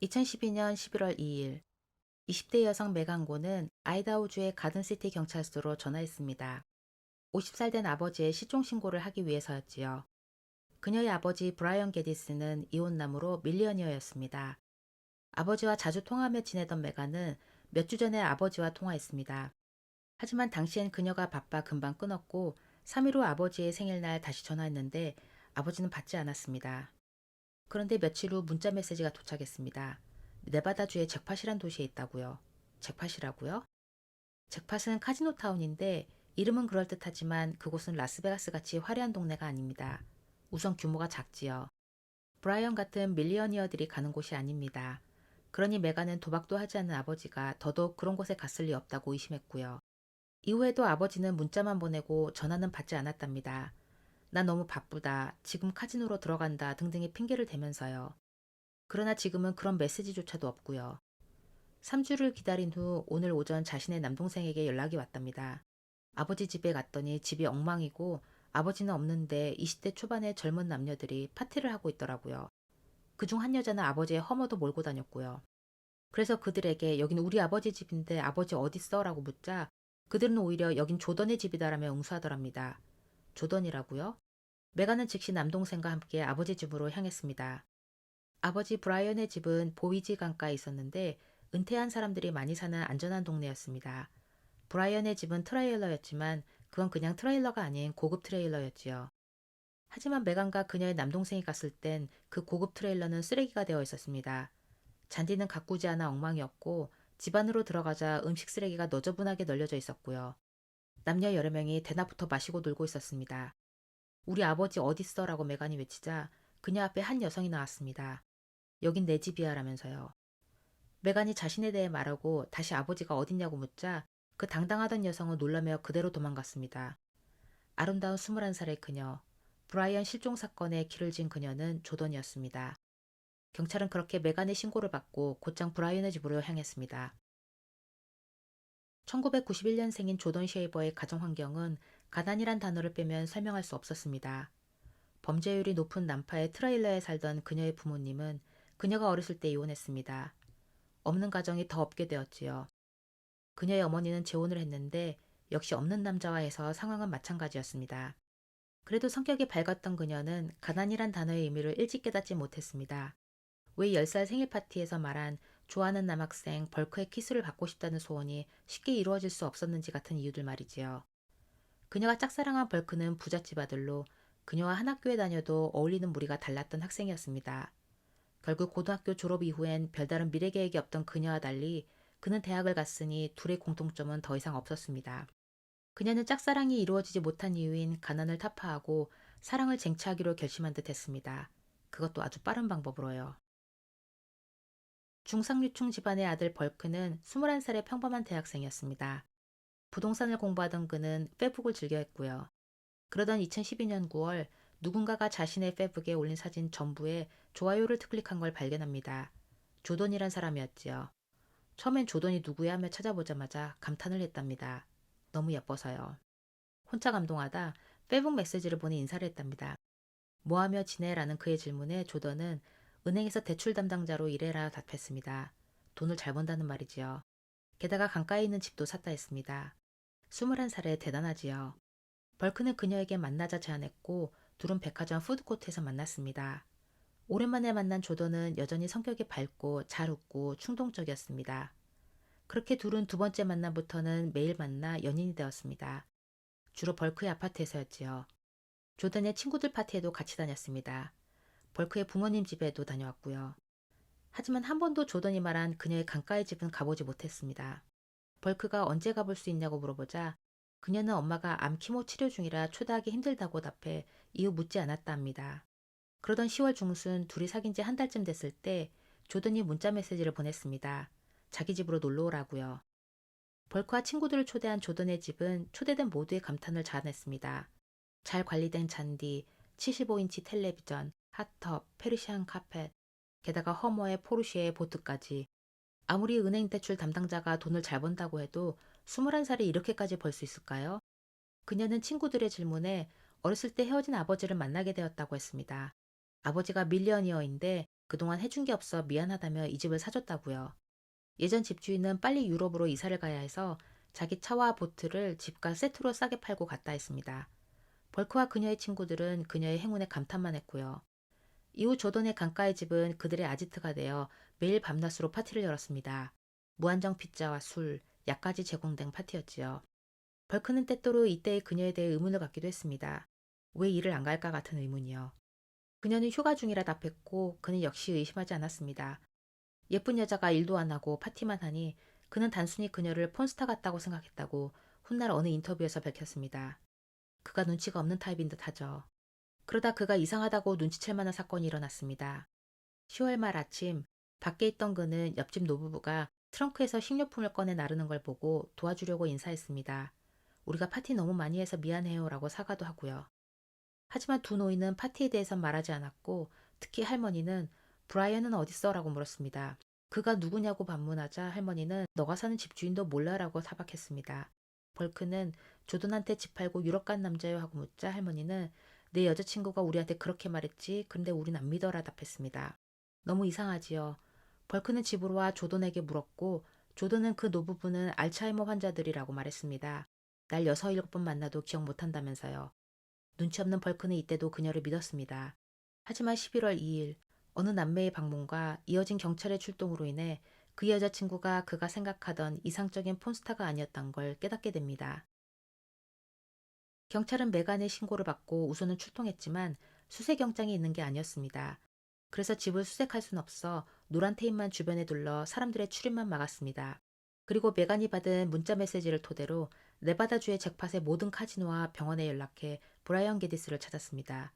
2012년 11월 2일, 20대 여성 메간고는 아이다호주의 가든시티 경찰서로 전화했습니다. 50살 된 아버지의 실종 신고를 하기 위해서였지요. 그녀의 아버지 브라이언 게디스는 이혼남으로 밀리언이어였습니다. 아버지와 자주 통화하며 지내던 메간은 몇 주 전에 아버지와 통화했습니다. 하지만 당시엔 그녀가 바빠 금방 끊었고 3일 후 아버지의 생일날 다시 전화했는데 아버지는 받지 않았습니다. 그런데 며칠 후 문자 메시지가 도착했습니다. 네바다주의 잭팟이란 도시에 있다고요. 잭팟이라고요? 잭팟은 카지노 타운인데 이름은 그럴듯하지만 그곳은 라스베가스 같이 화려한 동네가 아닙니다. 우선 규모가 작지요. 브라이언 같은 밀리어니어들이 가는 곳이 아닙니다. 그러니 메가는 도박도 하지 않는 아버지가 더더욱 그런 곳에 갔을 리 없다고 의심했고요. 이후에도 아버지는 문자만 보내고 전화는 받지 않았답니다. 나 너무 바쁘다, 지금 카지노로 들어간다 등등의 핑계를 대면서요. 그러나 지금은 그런 메시지조차도 없고요. 3주를 기다린 후 오늘 오전 자신의 남동생에게 연락이 왔답니다. 아버지 집에 갔더니 집이 엉망이고 아버지는 없는데 20대 초반의 젊은 남녀들이 파티를 하고 있더라고요. 그중 한 여자는 아버지의 허머도 몰고 다녔고요. 그래서 그들에게 여긴 우리 아버지 집인데 아버지 어딨어? 라고 묻자 그들은 오히려 여긴 조던의 집이다라며 응수하더랍니다. 조던이라고요? 메가는 즉시 남동생과 함께 아버지 집으로 향했습니다. 아버지 브라이언의 집은 보이지 강가에 있었는데 은퇴한 사람들이 많이 사는 안전한 동네였습니다. 브라이언의 집은 트레일러였지만 그건 그냥 트레일러가 아닌 고급 트레일러였지요. 하지만 메간과 그녀의 남동생이 갔을 땐 그 고급 트레일러는 쓰레기가 되어 있었습니다. 잔디는 가꾸지 않아 엉망이었고 집 안으로 들어가자 음식 쓰레기가 너저분하게 널려져 있었고요. 남녀 여러 명이 대낮부터 마시고 놀고 있었습니다. 우리 아버지 어딨어? 라고 메간이 외치자 그녀 앞에 한 여성이 나왔습니다. 여긴 내 집이야 라면서요. 메간이 자신에 대해 말하고 다시 아버지가 어딨냐고 묻자 그 당당하던 여성은 놀라며 그대로 도망갔습니다. 아름다운 21살의 그녀, 브라이언 실종 사건에 길을 진 그녀는 조던이었습니다. 경찰은 그렇게 메간의 신고를 받고 곧장 브라이언의 집으로 향했습니다. 1991년생인 조던 쉐이버의 가정 환경은 가난이란 단어를 빼면 설명할 수 없었습니다. 범죄율이 높은 남파의 트레일러에 살던 그녀의 부모님은 그녀가 어렸을 때 이혼했습니다. 없는 가정이 더 없게 되었지요. 그녀의 어머니는 재혼을 했는데 역시 없는 남자와 해서 상황은 마찬가지였습니다. 그래도 성격이 밝았던 그녀는 가난이란 단어의 의미를 일찍 깨닫지 못했습니다. 왜 10살 생일 파티에서 말한 좋아하는 남학생 벌크의 키스를 받고 싶다는 소원이 쉽게 이루어질 수 없었는지 같은 이유들 말이지요. 그녀가 짝사랑한 벌크는 부잣집 아들로 그녀와 한 학교에 다녀도 어울리는 무리가 달랐던 학생이었습니다. 결국 고등학교 졸업 이후엔 별다른 미래 계획이 없던 그녀와 달리 그는 대학을 갔으니 둘의 공통점은 더 이상 없었습니다. 그녀는 짝사랑이 이루어지지 못한 이유인 가난을 타파하고 사랑을 쟁취하기로 결심한 듯 했습니다. 그것도 아주 빠른 방법으로요. 중상류층 집안의 아들 벌크는 21살의 평범한 대학생이었습니다. 부동산을 공부하던 그는 페북을 즐겨했고요. 그러던 2012년 9월 누군가가 자신의 페북에 올린 사진 전부에 좋아요를 클릭한 걸 발견합니다. 조던이란 사람이었지요. 처음엔 조던이 누구야 하며 찾아보자마자 감탄을 했답니다. 너무 예뻐서요. 혼자 감동하다 페북 메시지를 보내 인사를 했답니다. 뭐하며 지내라는 그의 질문에 조던은 은행에서 대출 담당자로 일해라 답했습니다. 돈을 잘 번다는 말이지요. 게다가 강가에 있는 집도 샀다 했습니다. 21살에 대단하지요. 벌크는 그녀에게 만나자 제안했고 둘은 백화점 푸드코트에서 만났습니다. 오랜만에 만난 조던은 여전히 성격이 밝고 잘 웃고 충동적이었습니다. 그렇게 둘은 두 번째 만남부터는 매일 만나 연인이 되었습니다. 주로 벌크의 아파트에서였지요. 조던의 친구들 파티에도 같이 다녔습니다. 벌크의 부모님 집에도 다녀왔고요. 하지만 한 번도 조던이 말한 그녀의 강가의 집은 가보지 못했습니다. 벌크가 언제 가볼 수 있냐고 물어보자 그녀는 엄마가 암 키모 치료 중이라 초대하기 힘들다고 답해 이후 묻지 않았다 합니다. 그러던 10월 중순 둘이 사귄 지 한 달쯤 됐을 때 조던이 문자 메시지를 보냈습니다. 자기 집으로 놀러 오라고요. 벌크와 친구들을 초대한 조던의 집은 초대된 모두의 감탄을 자아냈습니다. 잘 관리된 잔디, 75인치 텔레비전, 핫헙, 페르시안 카펫, 게다가 허머에 포르쉐에 보트까지. 아무리 은행 대출 담당자가 돈을 잘 번다고 해도 21살이 이렇게까지 벌 수 있을까요? 그녀는 친구들의 질문에 어렸을 때 헤어진 아버지를 만나게 되었다고 했습니다. 아버지가 밀리언이어인데 그동안 해준 게 없어 미안하다며 이 집을 사줬다고요. 예전 집주인은 빨리 유럽으로 이사를 가야 해서 자기 차와 보트를 집과 세트로 싸게 팔고 갔다 했습니다. 벌크와 그녀의 친구들은 그녀의 행운에 감탄만 했고요. 이후 조던의 강가의 집은 그들의 아지트가 되어 매일 밤낮으로 파티를 열었습니다. 무한정 피자와 술, 약까지 제공된 파티였지요. 벌크는 때때로 이때의 그녀에 대해 의문을 갖기도 했습니다. 왜 일을 안 갈까 같은 의문이요. 그녀는 휴가 중이라 답했고 그는 역시 의심하지 않았습니다. 예쁜 여자가 일도 안 하고 파티만 하니 그는 단순히 그녀를 폰스타 같다고 생각했다고 훗날 어느 인터뷰에서 밝혔습니다. 그가 눈치가 없는 타입인 듯 하죠. 그러다 그가 이상하다고 눈치챌 만한 사건이 일어났습니다. 10월 말 아침, 밖에 있던 그는 옆집 노부부가 트렁크에서 식료품을 꺼내 나르는 걸 보고 도와주려고 인사했습니다. 우리가 파티 너무 많이 해서 미안해요 라고 사과도 하고요. 하지만 두 노인은 파티에 대해선 말하지 않았고 특히 할머니는 브라이언은 어딨어? 라고 물었습니다. 그가 누구냐고 반문하자 할머니는 너가 사는 집주인도 몰라라고 타박했습니다. 벌크는 조던한테 집 팔고 유럽 간 남자요 하고 묻자 할머니는 내 여자친구가 우리한테 그렇게 말했지 근데 우린 안 믿어라 답했습니다. 너무 이상하지요. 벌크는 집으로 와 조던에게 물었고 조던은 그 노부부는 알츠하이머 환자들이라고 말했습니다. 날 6, 7번 만나도 기억 못한다면서요. 눈치 없는 벌크는 이때도 그녀를 믿었습니다. 하지만 11월 2일 어느 남매의 방문과 이어진 경찰의 출동으로 인해 그 여자친구가 그가 생각하던 이상적인 폰스타가 아니었던 걸 깨닫게 됩니다. 경찰은 메간의 신고를 받고 우선은 출동했지만 수색영장이 있는 게 아니었습니다. 그래서 집을 수색할 순 없어 노란 테이프만 주변에 둘러 사람들의 출입만 막았습니다. 그리고 메간이 받은 문자 메시지를 토대로 네바다주의 잭팟의 모든 카지노와 병원에 연락해 브라이언 게디스를 찾았습니다.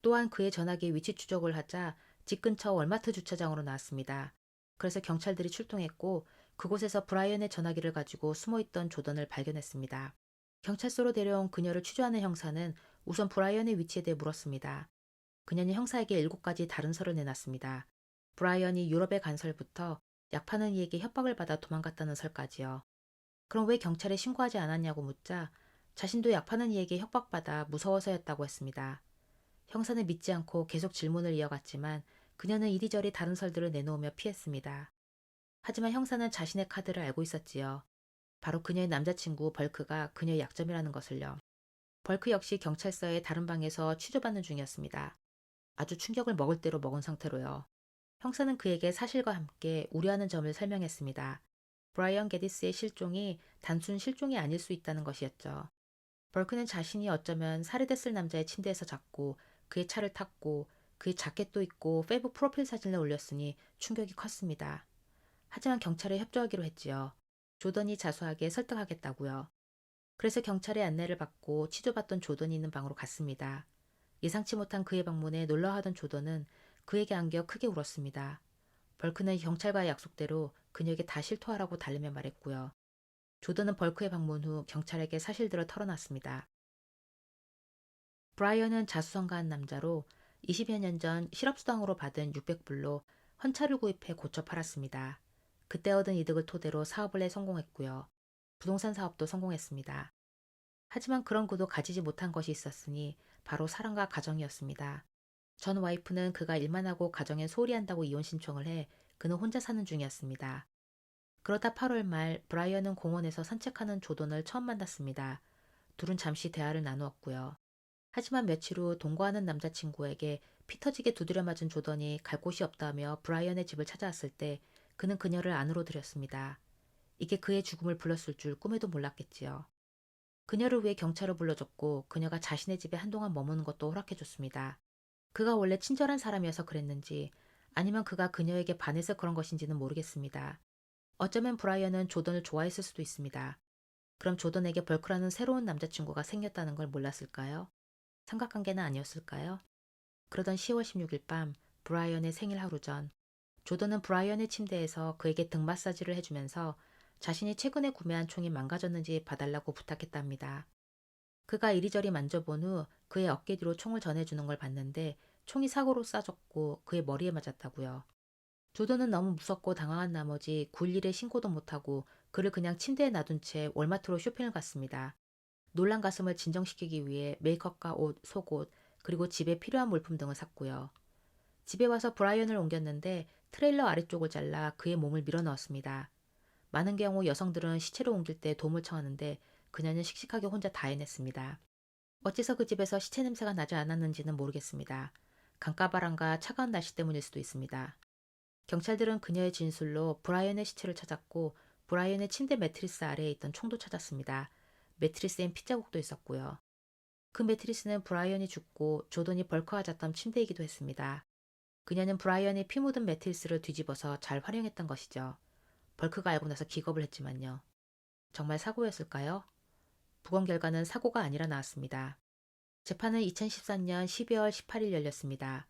또한 그의 전화기에 위치 추적을 하자 집 근처 월마트 주차장으로 나왔습니다. 그래서 경찰들이 출동했고 그곳에서 브라이언의 전화기를 가지고 숨어있던 조던을 발견했습니다. 경찰서로 데려온 그녀를 취조하는 형사는 우선 브라이언의 위치에 대해 물었습니다. 그녀는 형사에게 7가지 다른 설을 내놨습니다. 브라이언이 유럽에 간 설부터 약 파는 이에게 협박을 받아 도망갔다는 설까지요. 그럼 왜 경찰에 신고하지 않았냐고 묻자 자신도 약 파는 이에게 협박받아 무서워서였다고 했습니다. 형사는 믿지 않고 계속 질문을 이어갔지만 그녀는 이리저리 다른 설들을 내놓으며 피했습니다. 하지만 형사는 자신의 카드를 알고 있었지요. 바로 그녀의 남자친구 벌크가 그녀의 약점이라는 것을요. 벌크 역시 경찰서의 다른 방에서 취조받는 중이었습니다. 아주 충격을 먹을 대로 먹은 상태로요. 형사는 그에게 사실과 함께 우려하는 점을 설명했습니다. 브라이언 게디스의 실종이 단순 실종이 아닐 수 있다는 것이었죠. 벌크는 자신이 어쩌면 살해됐을 남자의 침대에서 잤고 그의 차를 탔고 그의 자켓도 입고 페이북 프로필 사진을 올렸으니 충격이 컸습니다. 하지만 경찰에 협조하기로 했지요. 조던이 자수하게 설득하겠다고요. 그래서 경찰의 안내를 받고 취조받던 조던이 있는 방으로 갔습니다. 예상치 못한 그의 방문에 놀라워하던 조던은 그에게 안겨 크게 울었습니다. 벌크는 경찰과의 약속대로 그녀에게 다 실토하라고 달래며 말했고요. 조던은 벌크의 방문 후 경찰에게 사실들을 털어놨습니다. 브라이언은 자수성가한 남자로 20여 년 전 실업수당으로 받은 600불로 헌차를 구입해 고쳐 팔았습니다. 그때 얻은 이득을 토대로 사업을 해 성공했고요. 부동산 사업도 성공했습니다. 하지만 그런 그도 가지지 못한 것이 있었으니 바로 사랑과 가정이었습니다. 전 와이프는 그가 일만 하고 가정에 소홀히 한다고 이혼 신청을 해 그는 혼자 사는 중이었습니다. 그러다 8월 말 브라이언은 공원에서 산책하는 조던을 처음 만났습니다. 둘은 잠시 대화를 나누었고요. 하지만 며칠 후 동거하는 남자친구에게 피 터지게 두드려 맞은 조던이 갈 곳이 없다며 브라이언의 집을 찾아왔을 때 그는 그녀를 안으로 들였습니다. 이게 그의 죽음을 불렀을 줄 꿈에도 몰랐겠지요. 그녀를 위해 경찰을 불러줬고 그녀가 자신의 집에 한동안 머무는 것도 허락해줬습니다. 그가 원래 친절한 사람이어서 그랬는지 아니면 그가 그녀에게 반해서 그런 것인지는 모르겠습니다. 어쩌면 브라이언은 조던을 좋아했을 수도 있습니다. 그럼 조던에게 벌크라는 새로운 남자친구가 생겼다는 걸 몰랐을까요? 삼각관계는 아니었을까요? 그러던 10월 16일 밤 브라이언의 생일 하루 전 조던은 브라이언의 침대에서 그에게 등 마사지를 해주면서 자신이 최근에 구매한 총이 망가졌는지 봐달라고 부탁했답니다. 그가 이리저리 만져본 후 그의 어깨 뒤로 총을 전해주는 걸 봤는데 총이 사고로 쏴졌고 그의 머리에 맞았다고요. 조던은 너무 무섭고 당황한 나머지 911에 신고도 못하고 그를 그냥 침대에 놔둔 채 월마트로 쇼핑을 갔습니다. 놀란 가슴을 진정시키기 위해 메이크업과 옷, 속옷, 그리고 집에 필요한 물품 등을 샀고요. 집에 와서 브라이언을 옮겼는데 트레일러 아래쪽을 잘라 그의 몸을 밀어 넣었습니다. 많은 경우 여성들은 시체를 옮길 때 도움을 청하는데 그녀는 씩씩하게 혼자 다 해냈습니다. 어째서 그 집에서 시체 냄새가 나지 않았는지는 모르겠습니다. 강가바람과 차가운 날씨 때문일 수도 있습니다. 경찰들은 그녀의 진술로 브라이언의 시체를 찾았고 브라이언의 침대 매트리스 아래에 있던 총도 찾았습니다. 매트리스엔 핏자국도 있었고요. 그 매트리스는 브라이언이 죽고 조던이 벌크와 잤던 침대이기도 했습니다. 그녀는 브라이언의 피 묻은 매트리스를 뒤집어서 잘 활용했던 것이죠. 벌크가 알고 나서 기겁을 했지만요. 정말 사고였을까요? 부검 결과는 사고가 아니라 나왔습니다. 재판은 2014년 12월 18일 열렸습니다.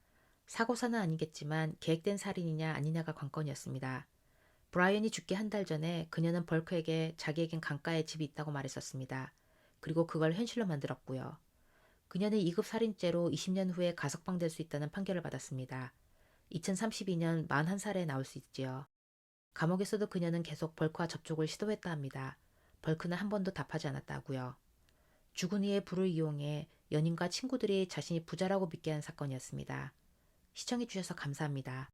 사고사는 아니겠지만 계획된 살인이냐 아니냐가 관건이었습니다. 브라이언이 죽기 한 달 전에 그녀는 벌크에게 자기에겐 강가에 집이 있다고 말했었습니다. 그리고 그걸 현실로 만들었고요. 그녀는 2급 살인죄로 20년 후에 가석방될 수 있다는 판결을 받았습니다. 2032년 41살에 나올 수 있지요. 감옥에서도 그녀는 계속 벌크와 접촉을 시도했다 합니다. 벌크는 한 번도 답하지 않았다 하고요. 죽은 이의 부를 이용해 연인과 친구들이 자신이 부자라고 믿게 한 사건이었습니다. 시청해주셔서 감사합니다.